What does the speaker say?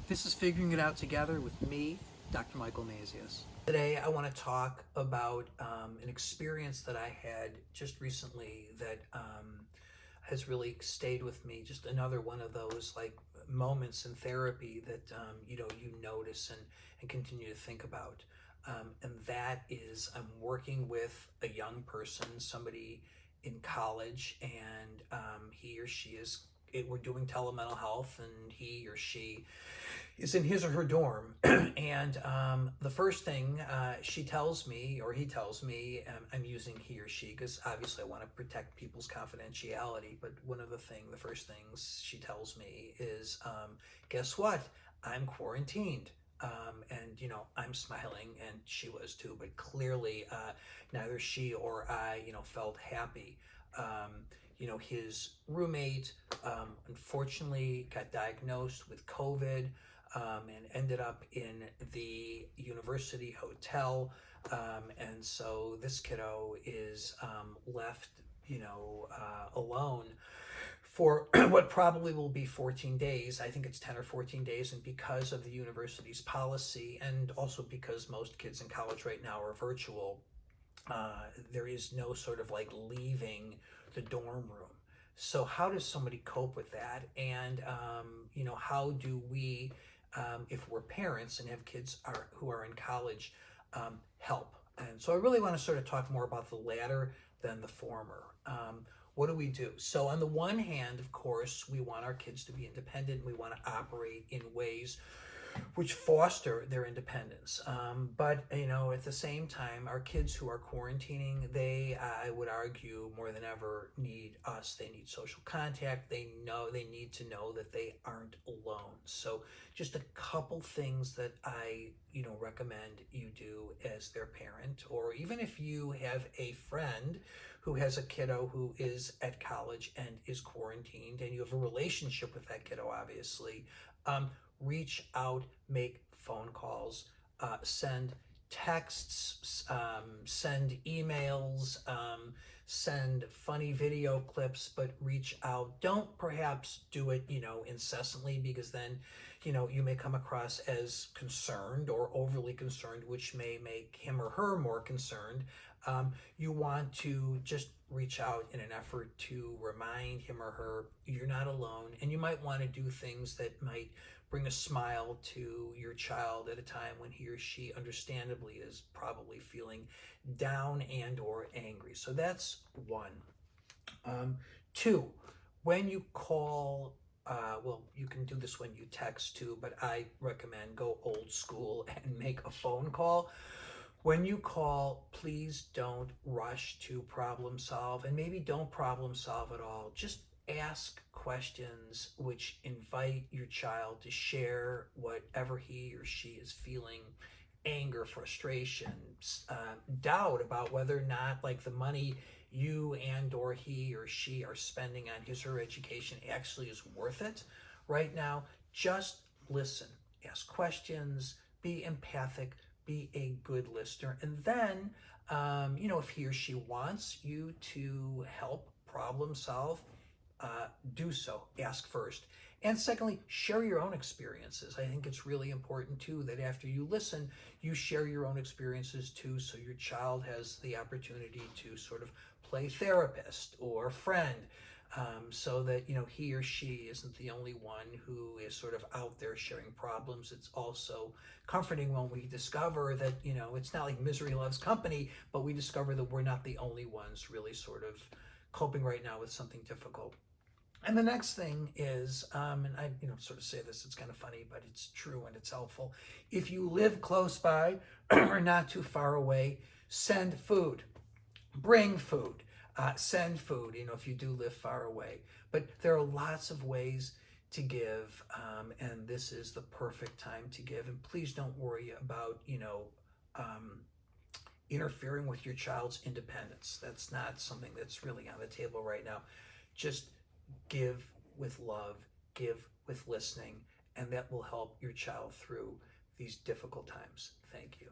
This is Figuring It Out Together with me, Dr. Michael Mazius. Today I want to talk about an experience that I had just recently that has really stayed with me. Just another one of those like moments in therapy that you notice and continue to think about. And that is I'm working with a young person, somebody in college, and he or she is we're doing telemental health, and he or she is in his or her dorm. And the first thing she tells me, or he tells me, I'm using he or she because obviously I want to protect people's confidentiality, but the first things she tells me is, guess what? I'm quarantined. And I'm smiling, and she was too, but clearly neither she or I felt happy. His roommate unfortunately got diagnosed with COVID, and ended up in the university hotel. And so this kiddo is left, alone for what probably will be 14 days. I think it's 10 or 14 days. And because of the university's policy, and also because most kids in college right now are virtual, there is no sort of like leaving the dorm room. So how does somebody cope with that? And how do we, if we're parents and have kids who are in college, help? And so I really want to sort of talk more about the latter than the former. What do we do? So on the one hand, of course, we want our kids to be independent. We want to operate in ways which foster their independence. But at the same time, our kids who are quarantining, they, I would argue, more than ever need us. They need social contact. They need to know that they aren't alone. So just a couple things that I recommend you do as their parent, or even if you have a friend who has a kiddo who is at college and is quarantined, and you have a relationship with that kiddo, obviously. Reach out, make phone calls, send texts, send emails, send funny video clips, but reach out. Don't perhaps do it, incessantly, because then, you may come across as concerned or overly concerned, which may make him or her more concerned. You want to just reach out in an effort to remind him or her you're not alone, and you might want to do things that might bring a smile to your child at a time when he or she understandably is probably feeling down and or angry. So that's one. Two, when you call, you can do this when you text too, but I recommend go old school and make a phone call. When you call, please don't rush to problem solve, and maybe don't problem solve at all. Just ask questions which invite your child to share whatever he or she is feeling: anger, frustration, doubt about whether or not like the money you and or he or she are spending on his or her education actually is worth it right now. Just listen, ask questions, be empathic, be a good listener. And then, if he or she wants you to help problem solve, do so. Ask first. And secondly, share your own experiences. I think it's really important too that after you listen, you share your own experiences too, so your child has the opportunity to sort of play therapist or friend, so that he or she isn't the only one who is sort of out there sharing problems. It's also comforting when we discover that it's not like misery loves company, but we discover that we're not the only ones really sort of coping right now with something difficult. And the next thing is, and I sort of say this, it's kind of funny, but it's true and it's helpful. If you live close by or not too far away, send food, bring food, send food, if you do live far away. But there are lots of ways to give, and this is the perfect time to give. And please don't worry about, interfering with your child's independence. That's not something that's really on the table right now. Just give with love, give with listening, and that will help your child through these difficult times. Thank you.